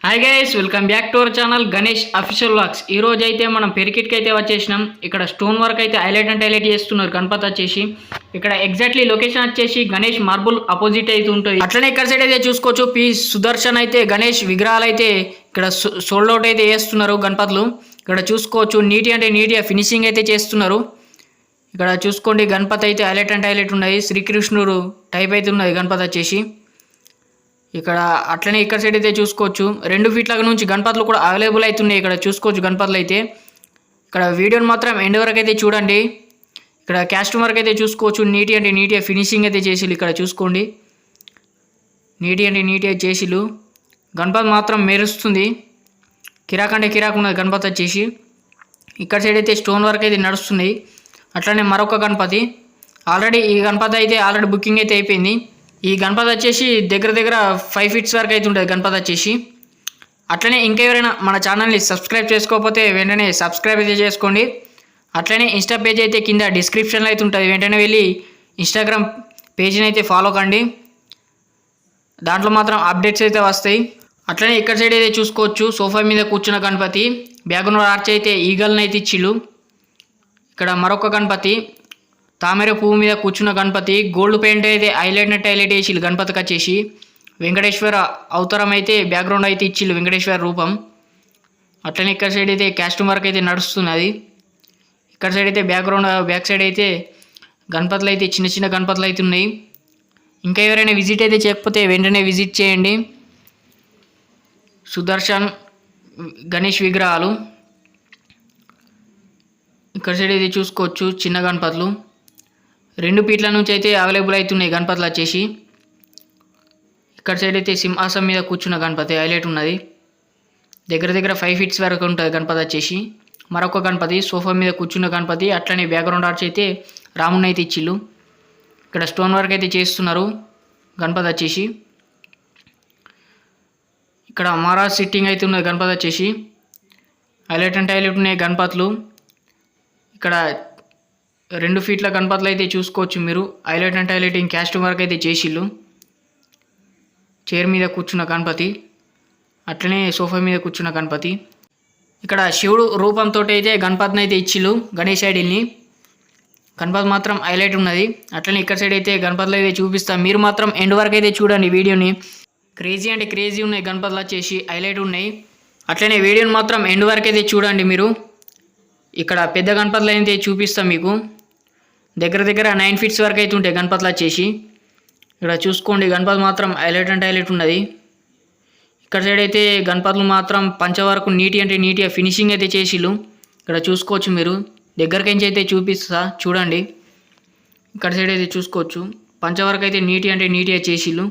Hi guys, welcome back to our channel Ganesh official vlogs. ఈ రోజు అయితే మనం పెరికిట్కి అయితే వచ్చేసినాం. ఇక్కడ స్టోన్ వర్క్ అయితే హైలైట్ అండ్ హైలైట్ చేస్తున్నారు గణపతి వచ్చేసి. ఇక్కడ ఎగ్జాక్ట్లీ లొకేషన్ వచ్చేసి గణేష్ మార్బుల్ అపోజిట్ అయితే ఉంటుంది. అట్లనే ఇక్కడ సైడ్ అయితే చూసుకోవచ్చు, పి సుదర్శన్ అయితే గణేష్ విగ్రహాలు అయితే ఇక్కడ సోల్డ్ అవుట్ అయితే చేస్తున్నారు గణపతులు. ఇక్కడ చూసుకోవచ్చు, నీట్గా ఫినిషింగ్ అయితే చేస్తున్నారు. ఇక్కడ చూసుకోండి, గణపతి అయితే హైలైట్ అండ్ హైలైట్ ఉన్నాయి. శ్రీకృష్ణుడు టైప్ అయితే ఉన్నది గణపతి వచ్చేసి. ఇక్కడ అట్లనే ఇక్కడ సైడ్ అయితే చూసుకోవచ్చు, 2 ఫీట్ల నుంచి గణపతులు కూడా అవైలబుల్ అవుతున్నాయి. ఇక్కడ చూసుకోవచ్చు గణపతులు అయితే. ఇక్కడ వీడియోని మాత్రం ఎండ్ వరకు అయితే చూడండి. ఇక్కడ కస్టమర్కి అయితే చూసుకోవచ్చు, నీట్గా ఫినిషింగ్ అయితే చేసిళ్ళు. ఇక్కడ చూసుకోండి, నీట్గా చేసిళ్ళు. గణపతి మాత్రం మెరుస్తుంది, కిరాక్ ఉన్నది గణపతి వచ్చేసి. ఇక్కడ సైడ్ అయితే స్టోన్ వర్క్ అయితే నడుస్తున్నాయి. అట్లనే మరొక గణపతి ఈ గణపతి అయితే ఆల్రెడీ బుకింగ్ అయితే అయిపోయింది. ఈ గణపతి వచ్చేసి దగ్గర 5 ఫీట్స్ వరకు అయితే ఉంటుంది గణపతి వచ్చేసి. అట్లనే ఇంకా ఎవరైనా మన ఛానల్ని సబ్స్క్రైబ్ చేసుకోకపోతే వెంటనే సబ్స్క్రైబ్ అయితే చేసుకోండి. అట్లనే ఇన్స్టా పేజ్ అయితే కింద డిస్క్రిప్షన్లో అయితే ఉంటుంది, వెంటనే వెళ్ళి ఇన్స్టాగ్రామ్ పేజ్ని అయితే ఫాలో కండి, దాంట్లో మాత్రం అప్డేట్స్ అయితే వస్తాయి. అట్లనే ఇక్కడ సైడ్ అయితే చూసుకోవచ్చు, సోఫా మీద కూర్చున్న గణపతి బ్యాక్గ్రౌండ్ ఆర్చ్ అయితే ఈగల్ని అయితే ఇచ్చిళ్ళు. ఇక్కడ మరొక గణపతి తామర పువ్వు మీద కూర్చున్న గణపతి గోల్డ్ పెయింట్ అయితే హైలైట్ వేసిళ్ళు గణపతికి వచ్చేసి. వెంకటేశ్వర అవతారం అయితే బ్యాక్గ్రౌండ్ అయితే ఇచ్చిళ్ళు, వెంకటేశ్వర రూపం. అట్లనే ఇక్కడ సైడ్ అయితే కాస్ట్యూమ్ వర్క్ అయితే నడుస్తున్నది. ఇక్కడ సైడ్ అయితే బ్యాక్ సైడ్ అయితే గణపతులు అయితే చిన్న గణపతులు అయితే ఉన్నాయి. ఇంకా ఎవరైనా విజిట్ అయితే చేయకపోతే వెంటనే విజిట్ చేయండి. సుదర్శన్ గణేష్ విగ్రహాలు ఇక్కడ సైడ్ అయితే చూసుకోవచ్చు, చిన్న గణపతులు 2 ఫీట్ల నుంచి అయితే అవైలబుల్ అవుతున్నాయి గణపతులు వచ్చేసి. ఇక్కడ సైడ్ అయితే సింహాసనం మీద కూర్చున్న గణపతి హైలైట్ ఉన్నది. దగ్గర 5 ఫీట్స్ వరకు ఉంటుంది గణపతి వచ్చేసి. మరొక గణపతి సోఫా మీద కూర్చున్న గణపతి. అట్లనే బ్యాక్గ్రౌండ్ ఆర్చ్ అయితే రాముని అయితే ఇచ్చిళ్ళు. ఇక్కడ స్టోన్ వర్క్ అయితే చేస్తున్నారు గణపతి వచ్చేసి. ఇక్కడ మహారాజ్ సిట్టింగ్ అయితే ఉన్నది గణపతి వచ్చేసి. హైలైట్ ఉన్నాయి గణపతులు. ఇక్కడ 2 ఫీట్ల గణపతులు అయితే చూసుకోవచ్చు మీరు. హైలైట్ కాస్ట్యూమ్ వర్క్ అయితే చేసిళ్ళు. చైర్ మీద కూర్చున్న గణపతి, అట్లనే సోఫా మీద కూర్చున్న గణపతి. ఇక్కడ శివుడు రూపంతో అయితే గణపతిని అయితే ఇచ్చిళ్ళు, గణేష్ ఐడిల్ని. గణపతి మాత్రం హైలైట్ ఉన్నది. అట్లనే ఇక్కడ సైడ్ అయితే గణపతులు అయితే చూపిస్తాం, మీరు మాత్రం ఎండ్ వరకు అయితే చూడండి వీడియోని. క్రేజీ ఉన్నాయి గణపతులు వచ్చేసి, హైలైట్ ఉన్నాయి. అట్లనే వీడియోని మాత్రం ఎండ్ వరకు అయితే చూడండి మీరు. ఇక్కడ పెద్ద గణపతులు అయితే చూపిస్తాం మీకు. దగ్గర 9 ఫీట్స్ వరకు అయితే ఉంటాయి గణపతులు వచ్చేసి. ఇక్కడ చూసుకోండి, గణపతి మాత్రం హైలైట్ ఉన్నది. ఇక్కడ సైడ్ అయితే గణపతులు మాత్రం పంచ వరకు నీట్గా ఫినిషింగ్ అయితే చేసిళ్ళు. ఇక్కడ చూసుకోవచ్చు మీరు, దగ్గరకించి అయితే చూపిస్తా చూడండి. ఇక్కడ సైడ్ అయితే చూసుకోవచ్చు, పంచ వరకు అయితే నీట్గా చేసిళ్ళు.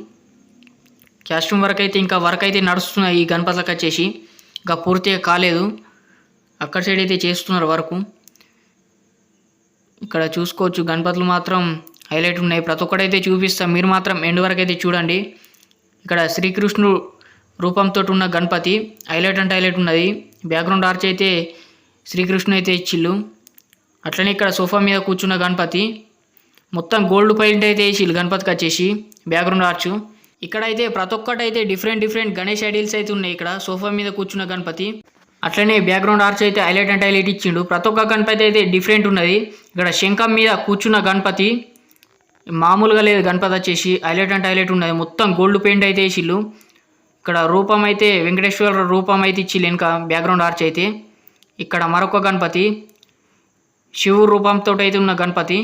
కాస్ట్యూమ్ వర్క్ అయితే ఇంకా వర్క్ అయితే నడుస్తున్నాయి ఈ గణపతులకు వచ్చేసి, ఇంకా పూర్తిగా కాలేదు. అక్కడ సైడ్ అయితే చేస్తున్నారు వరకు. ఇక్కడ చూసుకోవచ్చు, గణపతులు మాత్రం హైలైట్ ఉన్నాయి. ప్రతి ఒక్కటైతే చూపిస్తాం, మీరు మాత్రం ఎండ్ వరకు అయితే చూడండి. ఇక్కడ శ్రీకృష్ణుడు రూపంతో ఉన్న గణపతి హైలైట్ ఉన్నది. బ్యాక్గ్రౌండ్ ఆర్చ్ అయితే శ్రీకృష్ణుడు అయితే ఇచ్చిళ్ళు. అట్లనే ఇక్కడ సోఫా మీద కూర్చున్న గణపతి మొత్తం గోల్డ్ పెయింట్ అయితే వేసిళ్ళు గణపతికి వచ్చేసి, బ్యాక్గ్రౌండ్ ఆర్చ్. ఇక్కడ అయితే ప్రతి ఒక్కటైతే డిఫరెంట్ గణేష్ ఐడియల్స్ అయితే ఉన్నాయి. ఇక్కడ సోఫా మీద కూర్చున్న గణపతి, అట్లనే బ్యాక్గ్రౌండ్ ఆర్చ్ అయితే హైలైట్ ఇచ్చిండు. ప్రతి ఒక్క గణపతి అయితే డిఫరెంట్ ఉన్నది. ఇక్కడ శంఖం మీద కూర్చున్న గణపతి మామూలుగా లేదు, గణపతి వచ్చేసి హైలైట్ ఉన్నది. మొత్తం గోల్డ్ పెయింట్ అయితే వేసిళ్ళు. ఇక్కడ రూపం అయితే వెంకటేశ్వర రూపం అయితే ఇచ్చిళ్ళు వెనుక బ్యాక్గ్రౌండ్ ఆర్చ్ అయితే. ఇక్కడ మరొక గణపతి శివు రూపంతో అయితే ఉన్న గణపతి.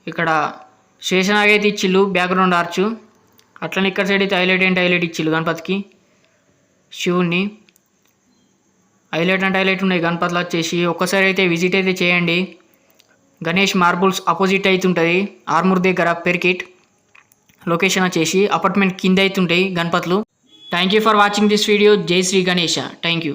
ఇక్కడ శేషనాగ్ అయితే ఇచ్చిళ్ళు బ్యాక్గ్రౌండ్ ఆర్చ్. అట్లనే ఇక్కడ సైడ్ అయితే హైలైట్ ఇచ్చిళ్ళు గణపతికి శివుణ్ణి. హైలైట్ ఉన్నాయి గణపతులు వచ్చేసి. ఒక్కసారి అయితే విజిట్ అయితే చేయండి. గణేష్ మార్బుల్స్ అపోజిట్ అయితే ఉంటుంది, ఆర్మూర్ దగ్గర పెరికిట్. లొకేషన్ వచ్చేసి అపార్ట్మెంట్ కింద అయితే ఉంటాయి గణపతులు. Thank you for watching this video. జై శ్రీ గణేష. Thank you.